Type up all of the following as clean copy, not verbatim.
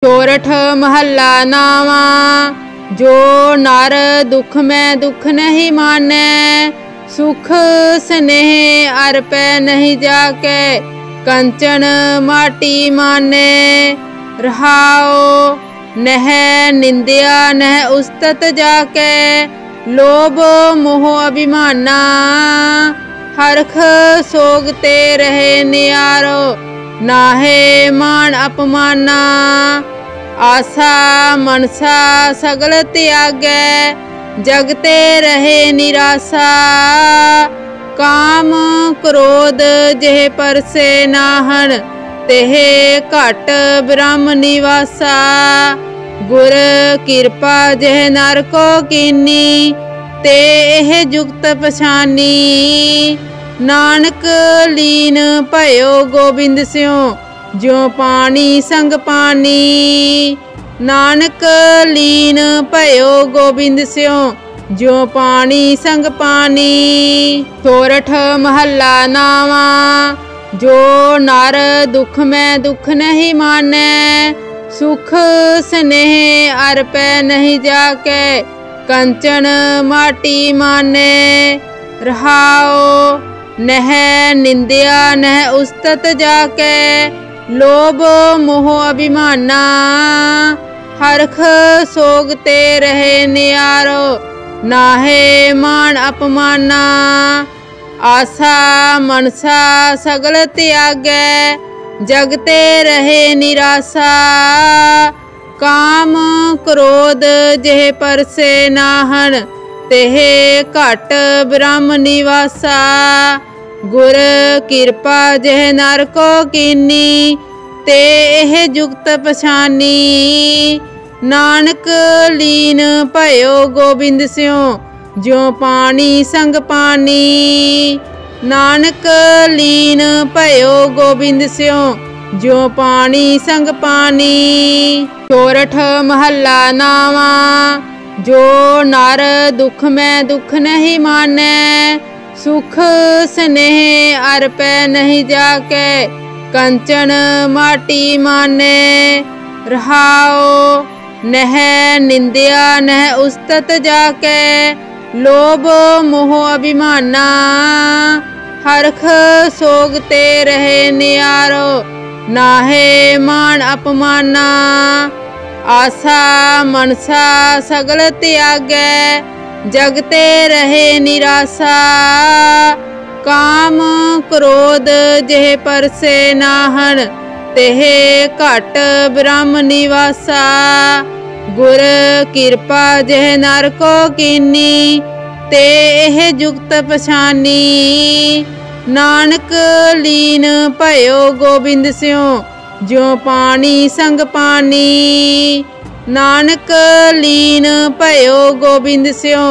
चौरठ महला नावा। जो नर दुख में दुख नहीं माने, सुख स्नेह अर्पै नहीं जाके, कंचन माटी माने। रहाओ नह निंदिया नह उस्तत जाके, लोभ मोह अभिमाना। हरख सोगते रहे नियारो, नाहे मान अपमाना। आशा मनसा सगल त्यागै, जगते रहे निराशा। काम क्रोध जेह परसे नाहन, तेह घट ब्रह्म निवासा। गुर कृपा जेह नर को कीनी, तेह जुगत पछानी। नानक लीन भयो गोबिंद स्यों, ज्यों पानी संग पानी। नानक लीन भयो गोबिंद स्यों, ज्यों पानी संग पानी। चौरठ महला नावा। जो नर दुख में दुख नहीं माने, सुख स्नेह अर्पै नहीं जाके, कंचन माटी माने। रहाओ नह निंदिया नह उस्तत जाके, लोभ मोह अभिमाना। हरख सोगते रहे नियारो, नाहे मान अपमाना। आशा मनसा सगल त्यागै, जगते रहे निराशा। काम क्रोध जेह परसे नाहन, तेह घट ब्रह्म निवासा। गुर कृपा जेह नर को कीनी, तेह जुगत पछानी। नानक लीन भयो गोबिंद स्यों, ज्यों पानी संग पानी। नानक लीन भयो गोबिंद स्यों, ज्यों पानी संग पानी। चौरठ महला नावा। जो नर दुख में दुख नहीं माने, सुख स्नेह अर्पै नहीं जाके, कंचन माटी माने। रहाओ नह निंदिया नह उस्तत जाके, लोभ मोह अभिमाना। हरख सोगते रहे नियारो, नाहे मान अपमाना। आशा मनसा सगल त्यागै, जगते रहे निराशा। काम क्रोध जेह परसे नाहन, तेह घट ब्रह्म निवासा। गुर कृपा जेह नर को कीनी, तेह जुगत पछानी। नानक लीन भयो गोबिंद स्यों, ज्यों पानी संग पानी। नानक लीन भयो गोबिंद स्यों,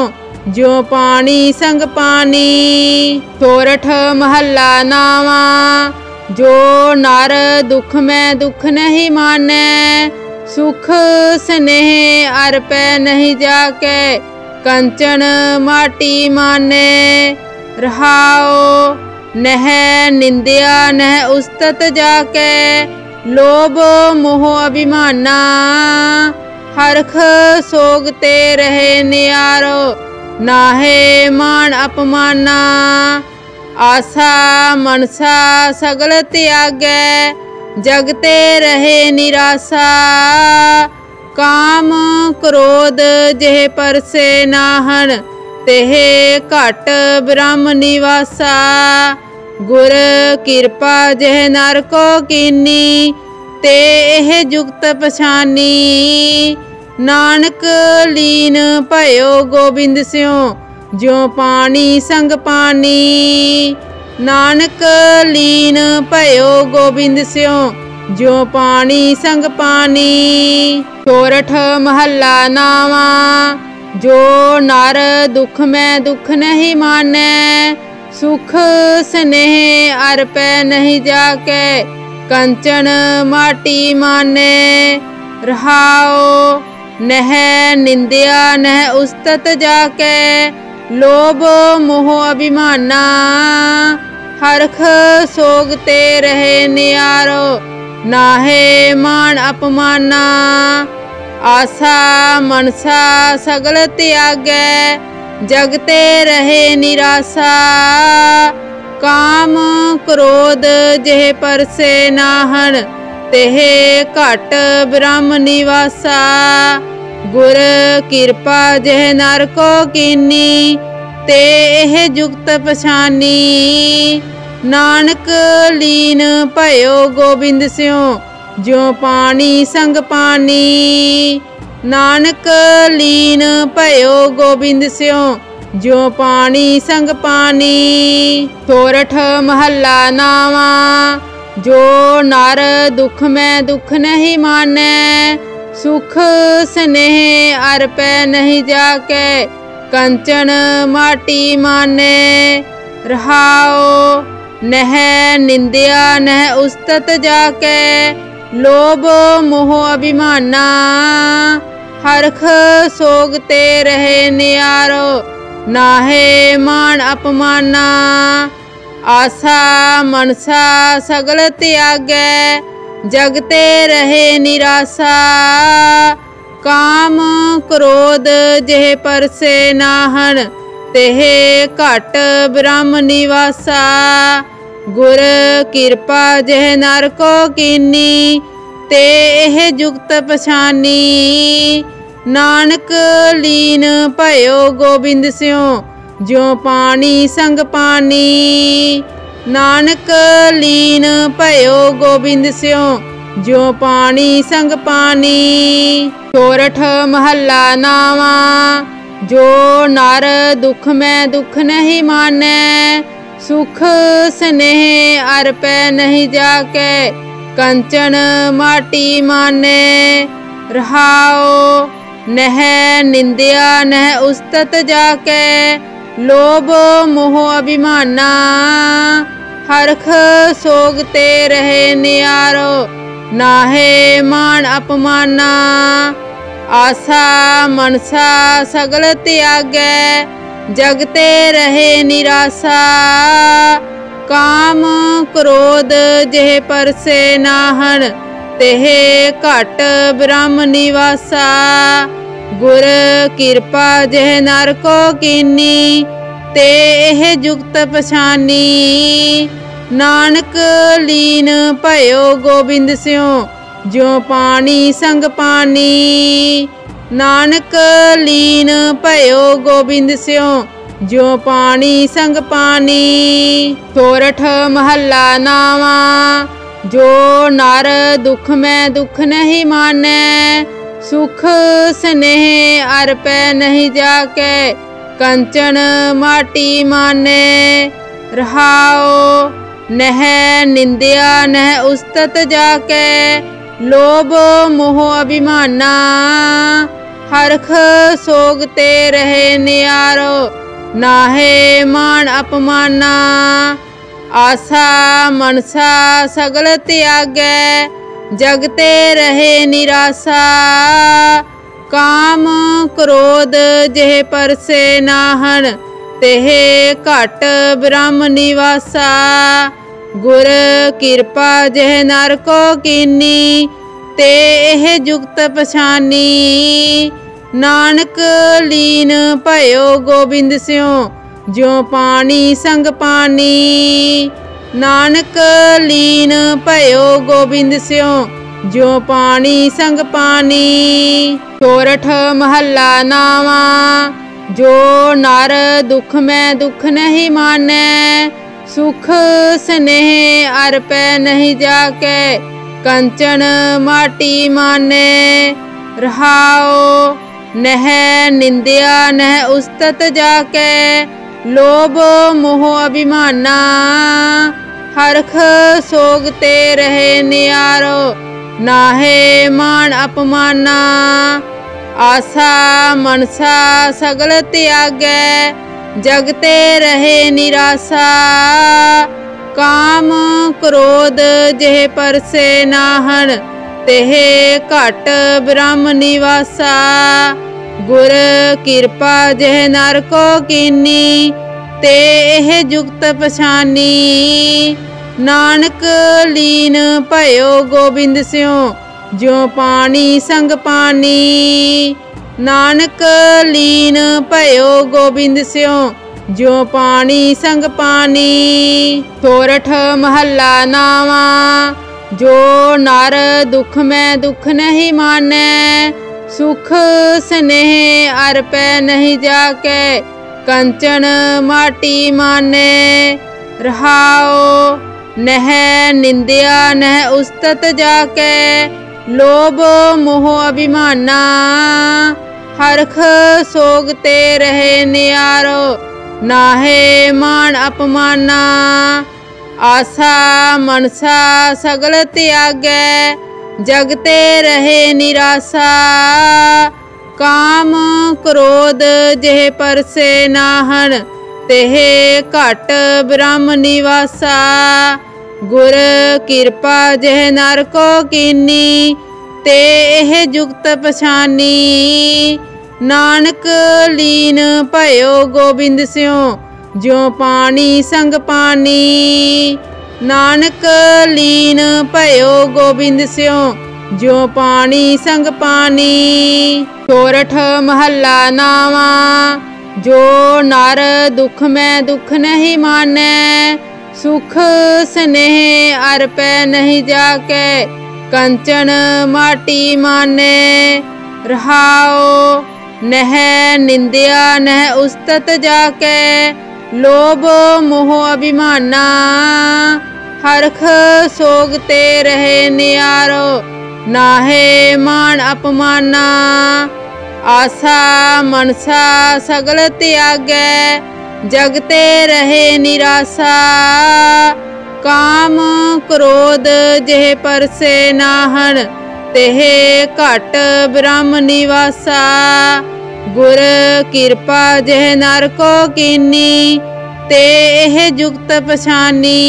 ज्यों पानी संग पानी। चौरठ महला नावा। जो नर दुख में दुख नहीं माने, सुख स्नेह अर्पै नहीं जाके, कंचन माटी माने। रहाओ नह निंदिया नह उस्तत जाके, लोभ मोह अभिमाना। हरख सोगते रहे नियारो, नाहे मान अपमाना। आशा मनसा सगल त्यागै, जगते रहे निराशा। काम क्रोध जेह परसे नाहन, तेह घट ब्रह्म निवासा। गुर कृपा जेह नर को कीनी, तेह जुगत पछानी। नानक लीन भयो गोबिंद स्यों, ज्यों पानी संग पानी। नानक लीन भयो गोबिंद स्यों, ज्यों पानी संग पानी। चौरठ महला नावा। जो नर दुख में दुख नहीं माने, सुख स्नेह अर्पै नहीं जाके, कंचन माटी माने। रहाओ नह निंदिया नह उस्तत जाके, लोभ मोह अभिमाना। हरख सोगते रहे नियारो, नाहे मान अपमाना। आसा मनसा सगल त्यागै, जगते रहे निराशा। काम क्रोध जेह परसे नाहन, तेह घट ब्रह्म निवासा। गुर किरपा जेह नर को कीनी, ते एह जुगत पछानी। नानक लीन भयो गोबिंद स्यों, ज्यों पानी संग पानी। नानक लीन भयो गोबिंद स्यों, ज्यों पानी संग पानी। सोरठ महला नावा। जो नर दुख में दुख नहीं मानै, सुख स्नेह अरपै नहीं जाके। कंचन माटी माने। रहाओ नह निंदिया नह उस्तत जाके। लोभ मोह अभिमाना, हरख सोगते रहे नियारो। नाहे मान अपमाना। आसा मनसा सगल त्यागै, जगते रहे निराशा। काम क्रोध जेह परसे नाहन, तेह घट ब्रह्म निवासा। गुर किरपा जेह नर को कीनी, ते एह जुगत पछानी। नानक लीन भयो गोबिंद स्यों, ज्यों पानी संग पानी। नानक लीन भयो गोबिंद स्यों, ज्यों पानी संग पानी। सोरठ महला नावा। जो नर दुख में दुख नहीं मानै, सुख स्नेह अरपै नहीं जाके। कंचन माटी माने। रहाओ नह निंदिया नह उस्तत जाके। लोभ मोह अभिमाना, हरख सोगते रहे नियारो। नाहे मान अपमाना। आसा मनसा सगल त्यागै, जगते रहे निराशा। काम क्रोध जेह परसे नाहन, तेह घट ब्रह्म निवासा। गुर किरपा जेह नर को कीनी, ते एह जुगत पछानी। नानक लीन भयो गोबिंद स्यों, ज्यों पानी संग पानी। नानक लीन भयो गोबिंद स्यों, ज्यों पानी संग पानी। सोरठ महला नावा। जो नर दुख में दुख नहीं मानै, सुख स्नेह अरपै नहीं जाके। कंचन माटी माने। रहाओ नह निंदिया नह उस्तत जाके। लोभ मोह अभिमाना, हरख सोगते रहे नियारो। नाहे मान अपमाना। आसा मनसा सगल त्यागै, जगते रहे निराशा। काम क्रोध जेह परसे नाहन, तेह घट ब्रह्म निवासा। गुर किरपा जेह नर को कीनी, ते एह जुगत पछानी। नानक लीन भयो गोबिंद स्यों, ज्यों पानी संग पानी। नानक लीन भयो गोबिंद स्यों, ज्यों पानी संग पानी। सोरठ महला नावा। जो नर दुख में दुख नहीं मानै, सुख स्नेह अरपै नहीं जाके। कंचन माटी माने। रहाओ नह निंदिया नह उस्तत जाके। लोभ मोह अभिमाना, हरख सोगते रहे नियारो। नाहे मान अपमाना। आसा मनसा सगल त्यागै, जगते रहे निराशा। काम क्रोध जेह परसे नाहन, तेह घट ब्रह्म निवासा। गुर किरपा जेह नर को कीनी, ते एह जुगत पछानी। नानक लीन भयो गोबिंद स्यों ज्यों पानी संग पानी। नानक लीन भयो गोबिंद स्यों ज्यों पानी संग पानी। सोरठ महला नावा जो नर दुख में दुख नहीं माने, सुख स्नेह अरपै नहीं जाके कंचन माटी माने। रहाओ नह निंदिया नह उस्तत जाके लोभ मोह अभिमाना। हरख सोगते रहे नियारो नाहे मान अपमाना। आशा मनसा सगल त्यागै जगते रहे निराशा। काम क्रोध जेह परसे नाहन तेहे घट ब्रह्म निवासा। गुर कृपा जेह नर को कीनी ते एह जुगत पछानी। नानक लीन भयो गोबिंद स्यों ज्यों पानी संग पानी। नानक लीन भयो गोबिंद स्यों ज्यों पानी संग पानी। सोरठ महला नावा जो नर दुख में दुख नहीं माने, सुख स्नेह अरपै नहीं जाके कंचन माटी माने। रहाओ नह निंदिया नह उस्तत जाके लोभ मोह अभिमाना। हरख सोगते रहे नियारो नाहे मान अपमाना। आशा मनसा सगल त्यागै जगते रहे निराशा। काम क्रोध जेह परसे नाहन तेहे घट ब्रह्म निवासा। गुर कृपा जेह नर को कीनी ते एह जुगत पछानी।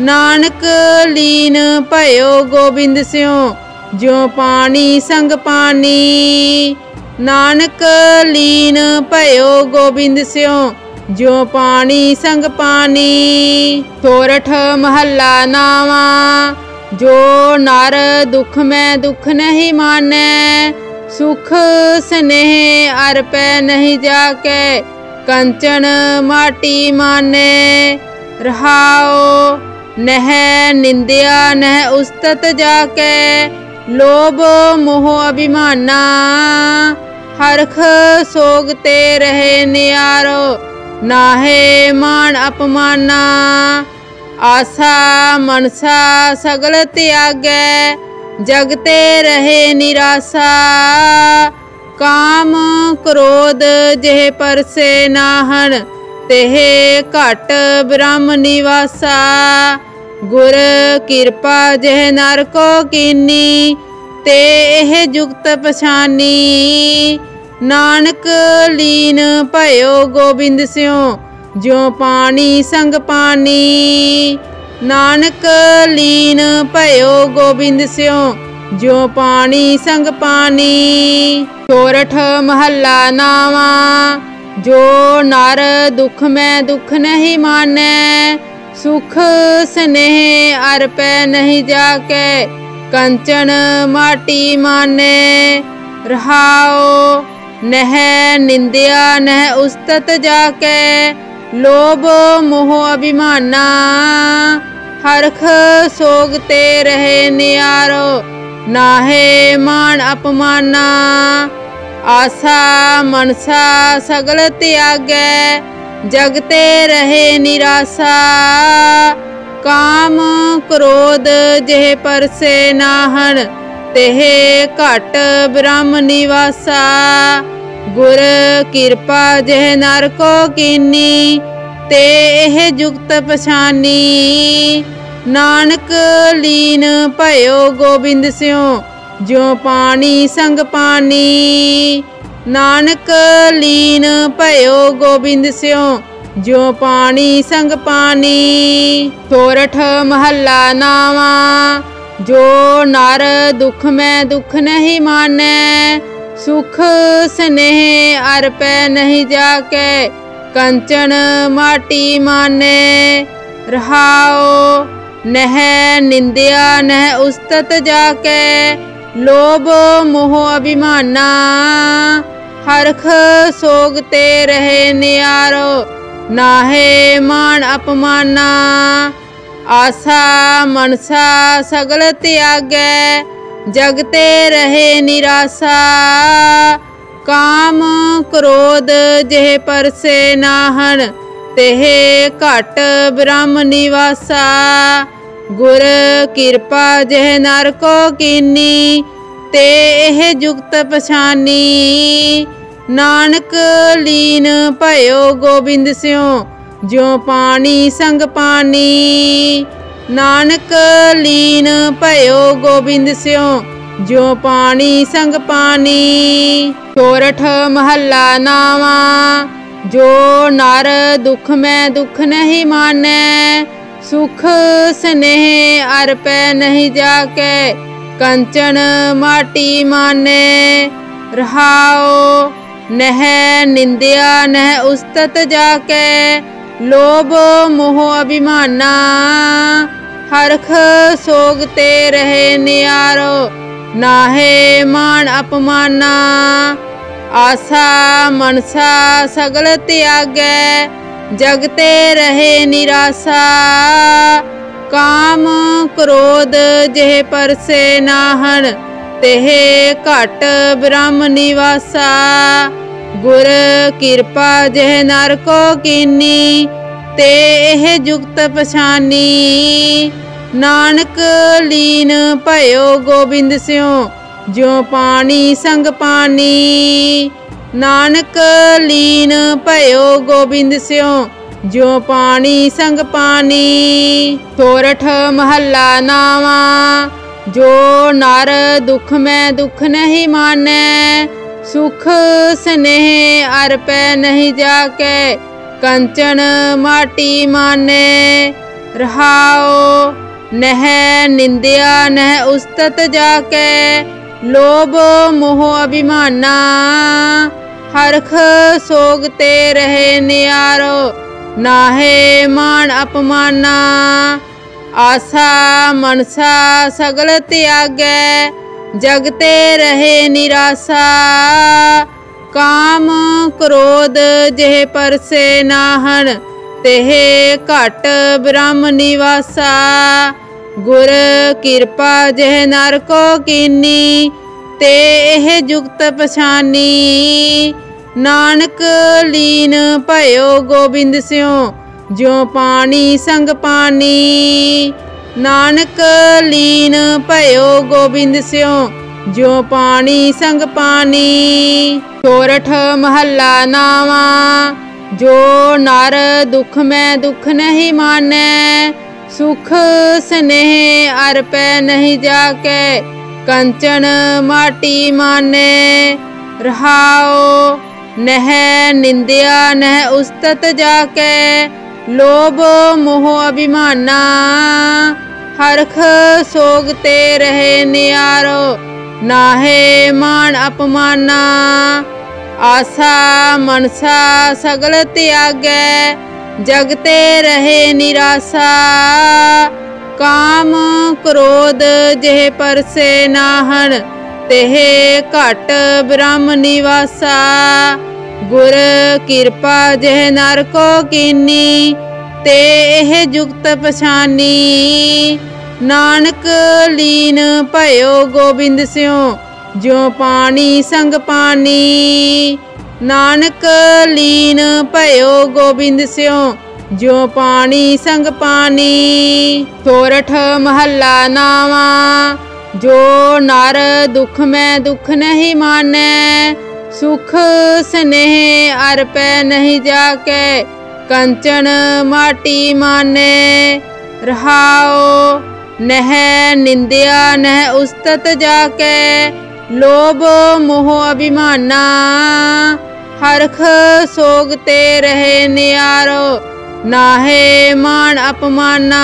नानक लीन भयो गोबिंद स्यों ज्यों पानी संग पानी। नानक लीन भयो गोबिंद स्यों ज्यों पानी संग पानी। सोरठ महला नावा जो नर दुख में दुख नहीं माने, सुख स्नेह अरपै नहीं जाके कंचन माटी माने। रहाओ नह निंदिया नह उस्तत जाके लोभ मोह अभिमाना। हरख सोगते रहे नियारो नाहे मान अपमाना। आशा मनसा सगल त्यागै जगते रहे निराशा। काम क्रोध जेह परसे नाहन तेहे घट ब्रह्म निवासा। गुर कृपा जेह नर को कीनी ते एह जुगत पछानी। नानक लीन भयो गोबिंद स्यों ज्यों पानी संग पानी। नानक लीन भयो गोबिंद स्यों ज्यों पानी संग पानी। सोरठ महला नावा जो नर दुख में दुख नहीं माने, सुख स्नेह अरपै नहीं जाके कंचन माटी माने। रहाओ नह निंदिया नह उस्तत जाके लोभ मोह अभिमाना। हरख सोगते रहे नियारो नाहे मान अपमाना। आशा मनसा सगल त्यागै जगते रहे निराशा। काम क्रोध जेह परसे नाहन तेहे घट ब्रह्म निवासा। गुर कृपा जेह नर को कीनी ते एह जुगत पछानी। नानक लीन भयो गोबिंद स्यों ज्यों पानी संग पानी। नानक लीन भयो गोबिंद स्यों ज्यों पानी संग पानी। सोरठ महला नावा जो नर दुख में दुख नहीं माने, सुख स्नेह अरपै नहीं जाके कंचन माटी माने। रहाओ नह निंदिया नह उस्तत जाके लोभ मोह अभिमाना हरख सोगते रहे नियारो नाहे मान अपमाना आशा मनसा सगल त्यागै जगते रहे निराशा काम क्रोध जेह परसे नाहन तेह घट ब्रह्म निवासा गुर किरपा जेह नर को कीनी ते एह जुगत पछानी नानक लीन भयो गोबिंद स्यों ज्यों पानी संग पानी नानक लीन भयो गोबिंद स्यों ज्यों पानी संग पानी। सोरठ महला नावा जो नर दुख में दुख नहीं माने सुख स्नेह अरपै नहीं जाके कंचन माटी माने रहाओ नह निंदिया नह उस्तत जाके लोभ मोह अभिमाना हरख सोगते रहे नियारो नाहे मान अपमाना आशा मनसा सगल त्यागै जगते रहे निराशा काम क्रोध जेह परसे नाहन तेह घट ब्रह्म निवासा गुर किरपा जेह नर को कीनी ते एह जुगत पछानी नानक लीन भयो गोबिंद स्यों ज्यों पानी संग पानी नानक लीन भयो गोबिंद स्यों ज्यों पानी संग पानी। सोरठ महला नावा जो नर दुख में दुख नहीं माने सुख स्नेह अरपै नहीं जाके कंचन माटी माने रहाओ नह निंदिया नह उस्तत जाके लोभ मोह अभिमाना हरख सोगते रहे नियारो नाहे मान अपमाना आशा मनसा सगल त्यागै जगते रहे निराशा काम क्रोध जेह परसे नाहन तेह घट ब्रह्म निवासा गुर किरपा जेह नर को कीनी ते एह जुगत पछानी नानक लीन भयो गोबिंद स्यों ज्यों पानी संग पानी नानक लीन भयो गोबिंद स्यों ज्यों पानी संग पानी। सोरठ महला नावा जो नर दुख में दुख नहीं माने सुख स्नेह अरपै नहीं जाके कंचन माटी माने रहाओ नह निंदिया नह उस्तत जाके लोभ मोह अभिमाना हरख सोगते रहे नियारो नाहे मान अपमाना आशा मनसा सगल त्यागै जगते रहे निराशा काम क्रोध जेह परसे नाहन तेह घट ब्रह्म निवासा गुर किरपा जेह नर को कीनी ते एह जुगत पछानी नानक लीन भयो गोबिंद स्यों ज्यों पानी संग पानी नानक लीन भयो गोबिंद स्यों ज्यों पानी संग पानी। सोरठ महला नावा जो नर दुख में दुख नहीं माने सुख स्नेह अरपै नहीं जाके कंचन माटी माने रहाओ नह निंदिया नह उस्तत जाके लोभ मोह अभिमाना हरख सोगते रहे नियारो नाहे मान अपमाना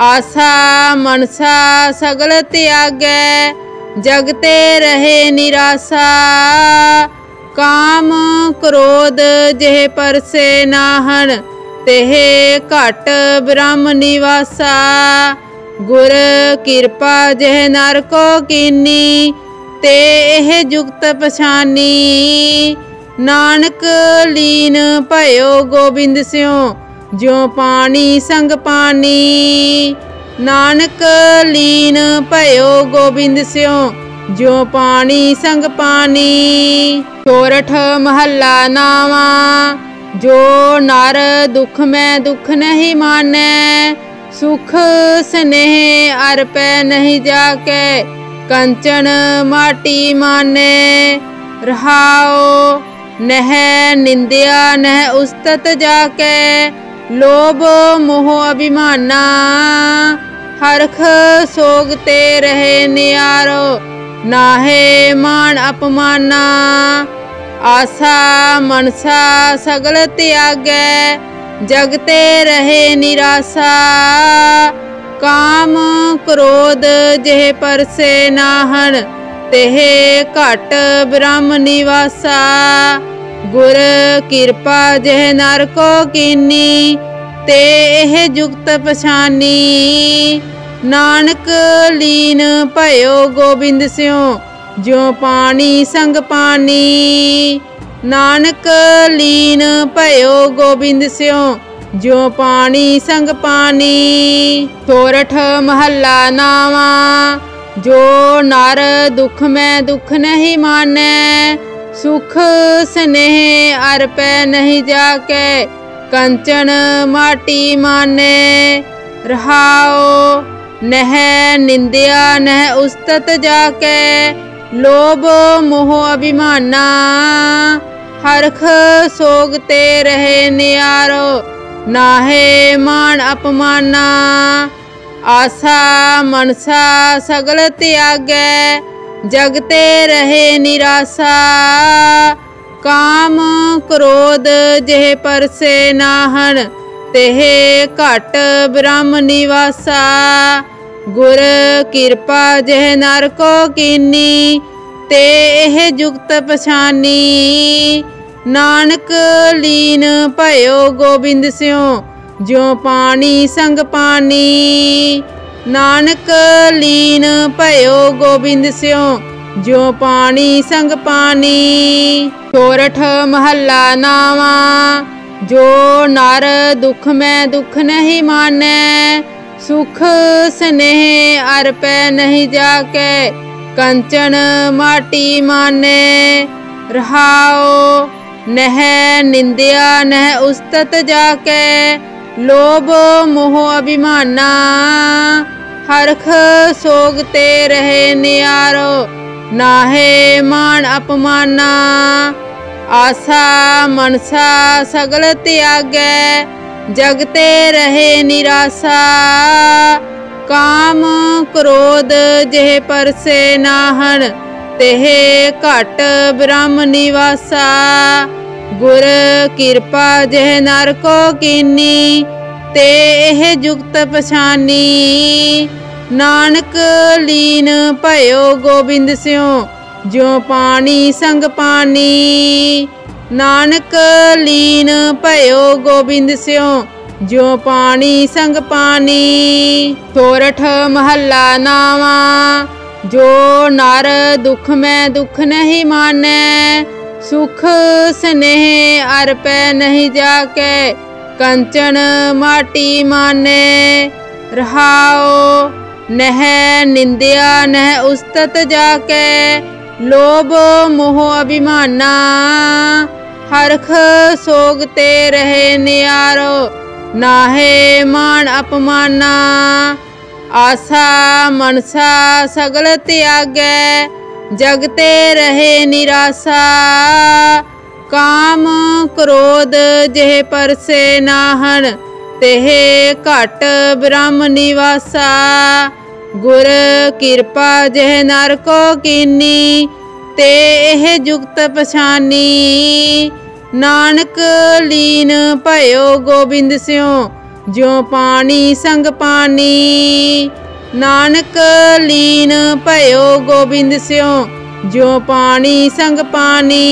आशा मनसा सगल त्यागै जगते रहे निराशा काम क्रोध जेह परसे नाहन तेहे घट ब्रह्म निवासा। गुर किरपा जह नर को कीनी ते एह जुगत पछानी। नानक लीन भयो गोबिंद स्यों ज्यों पानी संग पानी। नानक लीन भयो गोबिंद स्यों ज्यों पानी संग पानी। सोरठ महला नावा। जो नर दुख में दुख नहीं माने सुख स्नेह अर पै नहीं जाके कंचन माटी माने। रहाओ नह निंदिया नह उस्तत जाके लोभ मोह अभिमाना। हरख सोगते रहे नियारो नाहे मान अपमाना। आशा मनसा सगल त्यागै जगते रहे निराशा। काम क्रोध जेह परसे नाहन तेहे घट ब्रह्म निवासा। गुर किरपा जह नर को कीनी ते एह जुगत पछानी। नानक लीन भयो गोबिंद स्यों ज्यों पानी संग पानी। नानक लीन भयो गोबिंद स्यों ज्यों पानी संग पानी। सोरठ महला नावा। जो नर दुख में दुख नहीं माने सुख स्नेह अर पै नहीं जाके कंचन माटी माने। रहाओ नह निंदिया नह उस्तत जाके लोभ मोह अभिमाना। हरख सोगते रहे नियारो नाहे मान अपमाना। आशा मनसा सगल त्यागै जगते रहे निराशा। काम क्रोध जेह परसे नाहन तेहे घट ब्रह्म निवासा। गुर किरपा जह नर को कीनी ते एह जुगत पछानी। नानक लीन भयो गोबिंद स्यों ज्यों पानी संग पानी। नानक लीन भयो गोबिंद स्यों ज्यों पानी संग पानी। सोरठ महला नावा। जो नर दुख में दुख नहीं माने सुख स्नेह अर पै नहीं जाके कंचन माटी माने। रहाओ नह निंदिया नह उस्तत जाके लोभ मोह अभिमाना। हरख सोगते रहे नियारो नाहे मान अपमाना। आशा मनसा सगल त्यागै जगते रहे निराशा। काम क्रोध जेह परसे नाहन तेहे घट ब्रह्म निवासा। गुर किरपा जह नर को कीनी ते एह जुगत पछानी। नानक लीन भयो गोबिंद स्यों ज्यों पानी संग पानी। नानक लीन भयो गोबिंद स्यों ज्यों पानी संग पानी। सोरठ महला नावा। जो नर दुख में दुख नहीं माने सुख स्नेह अर पै नहीं जाके कंचन माटी माने। रहाओ नह निंदिया नह उस्तत जाके लोभ मोह अभिमाना। हरख सोगते रहे नियारो नाहे मान अपमाना। आशा मनसा सगल त्यागै जगते रहे निराशा। काम क्रोध जेह परसे नाहन तेहे घट ब्रह्म निवासा। गुर किरपा जह नर को कीनी ते एह जुगत पछानी। नानक लीन भयो गोबिंद स्यों ज्यों पानी संग पानी। नानक लीन भयो गोबिंद स्यों ज्यों पानी संग पानी।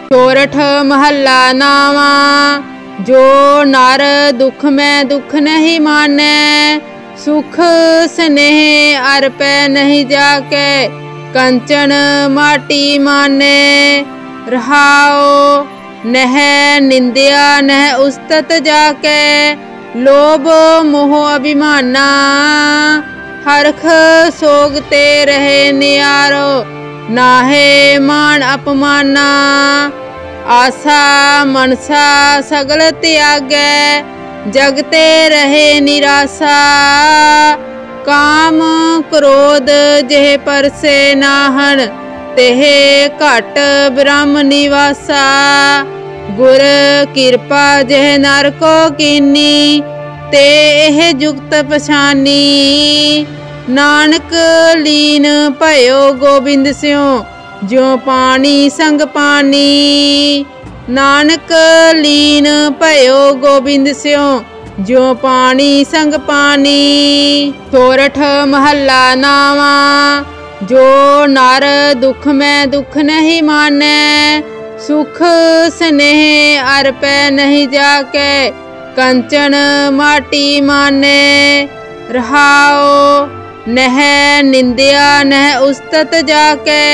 सोरठ महला नावा। जो नर दुख में दुख नहीं माने, सुख स्नेह अर्पै नहीं जाके, कंचन माटी माने। रहाओ नह निंदिया नह उस्तत जाके, लोभ मोह अभिमाना, हरख सोगते रहे नियारो, नाहे मान अपमाना। आशा मनसा सगल त्यागै, जगते रहे निराशा, काम क्रोध जेह परसे नाहन, तेह घट ब्रह्म निवासा। गुर किरपा जेह नर को कीनी, ते एह जुगत पछानी। नानक लीन भयो गोबिंद स्यों, ज्यों पानी संग पानी। नानक लीन भयो गोबिंद स्यों, ज्यों पानी संग पानी। सोरठ महला नावा, जो नर दुख में दुख नहीं माने, सुख स्नेह अर्पै नहीं जाके, कंचन माटी माने। रहाओ नह निंदिया नह उस्तत जाके,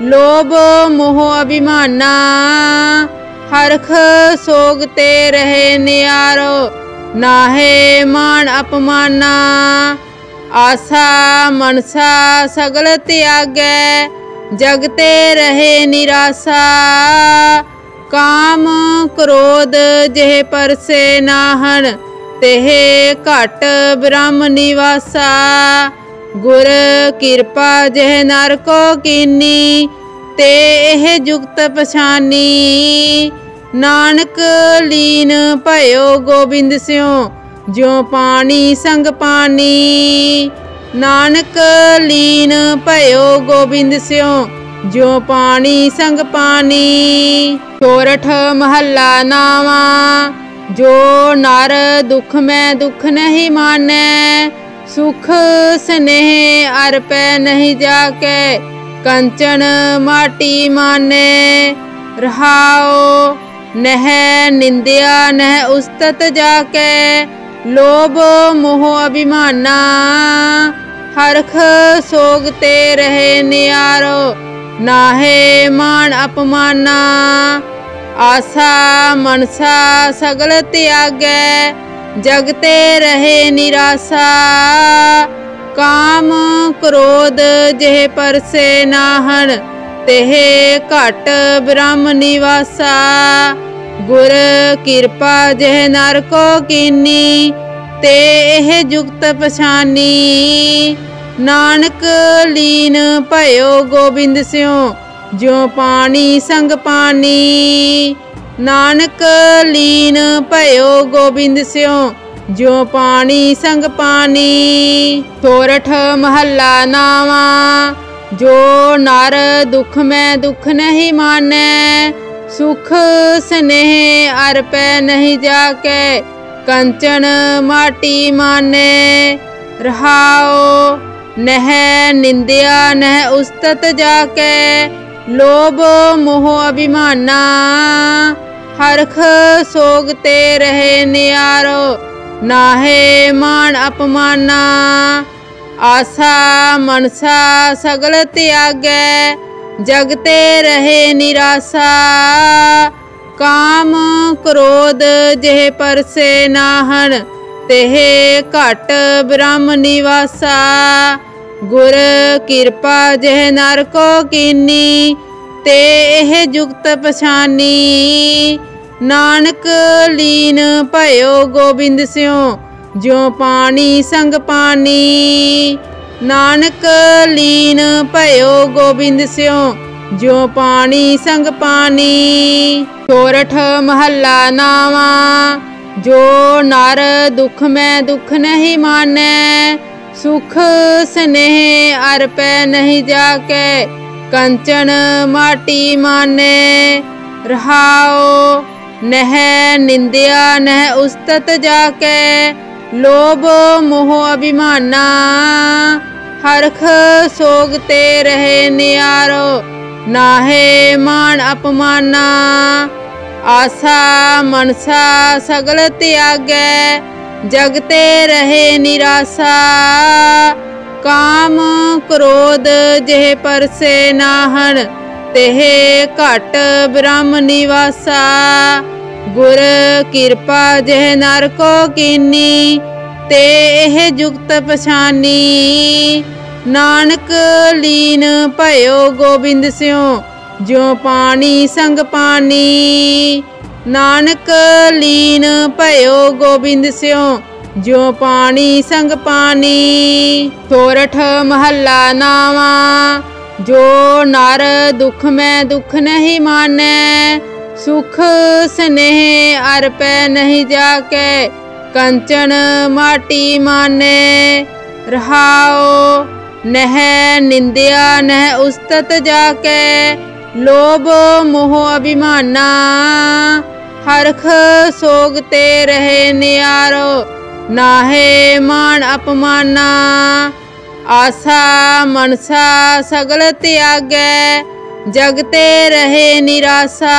लोभ मोह अभिमाना, हरख सोगते रहे नियारो, नाहे मान अपमाना। आशा मनसा सगल त्यागै, जगते रहे निराशा, काम क्रोध जेह परसे नाहन, तेह घट ब्रह्म निवासा। गुर किरपा जेह नर को कीनी, ते एह जुगत पछानी। नानक लीन भयो गोबिंद स्यों, ज्यों पानी संग पानी। नानक लीन भयो गोबिंद स्यों, ज्यों पानी संग पानी। सोरठ महला नावा, जो नर दुख में दुख नहीं माने, सुख स्नेह अर्पै नहीं जाके, कंचन माटी माने। रहाओ नह निंदिया नह उस्तत जाके, लोभ मोह अभिमाना, हरख सोगते रहे नियारो, नाहे मान अपमाना। आशा मनसा सगल त्यागै, जगते रहे निराशा, काम क्रोध जेह परसे नाहन, तेह घट ब्रह्म निवासा। गुर किरपा जेह नर को कीनी, ते एह जुगत पछानी। नानक लीन भयो गोबिंद स्यों, ज्यों पानी संग पानी। नानक लीन भयो गोबिंद स्यों, ज्यों पानी संग पानी। सोरठ महला नावा, जो नर दुख में दुख नहीं माने, सुख स्नेह अर्पै नहीं जाके, कंचन माटी माने। रहाओ नह निंदिया नह उस्तत जाके, लोभ मोह अभिमाना, हरख सोगते रहे नियारो, नाहे मान अपमाना। आशा मनसा सगल त्यागै, जगते रहे निराशा, काम क्रोध जेह परसे नाहन, तेह घट ब्रह्म निवासा। गुर किरपा जेह नर को कीनी, ते एह जुगत पछानी। नानक लीन भयो गोबिंद स्यों, ज्यों पानी संग पानी। नानक लीन भयो गोबिंद स्यों, ज्यों पानी संग पानी। सोरठ महला नावा, जो नर दुख में दुख नहीं माने, सुख स्नेह अर्पै नहीं जाके, कंचन माटी माने। रहाओ नह निंदिया नह उस्तत जाके, लोभ मोह अभिमाना, हरख सोगते रहे नियारो, नाहे मान अपमाना। आसा मनसा सगल त्यागै जगते रहे निराशा। काम क्रोध जेह परसे नाहन तेहे घट ब्रह्म निवासा। गुर किरपा जेह नर को कीनी ते एह जुगत पछानी। नानक लीन भयो गोबिंद स्यों ज्यों पानी संग पानी। नानक लीन भयो गोबिंद स्यों ज्यों पानी संग पानी। सोरठ महला नावा जो नर दुख में दुख नहीं माने। सुख स्नेह अर पै नहीं जाके कंचन माटी माने। रहाओ नह निंदिया नह उस्तत जाके लोभ मोह अभिमाना। हरख सोगते रहे नियारो नाहे मान अपमाना। आसा मनसा सगल त्यागै जगते रहे निराशा।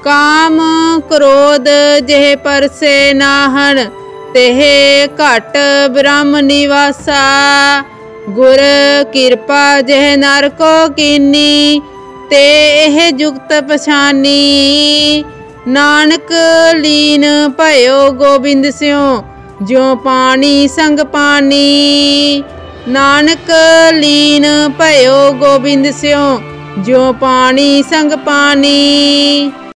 काम क्रोध जेह परसे नाहन तेहे घट ब्रह्म निवासा। गुर किरपा जेह नर को कीनी ते एह जुगत पछानी। नानक लीन भयो गोबिंद स्यों ज्यों पानी संग पानी। नानक लीन भयो गोबिंद स्यों ज्यों पानी संग पानी।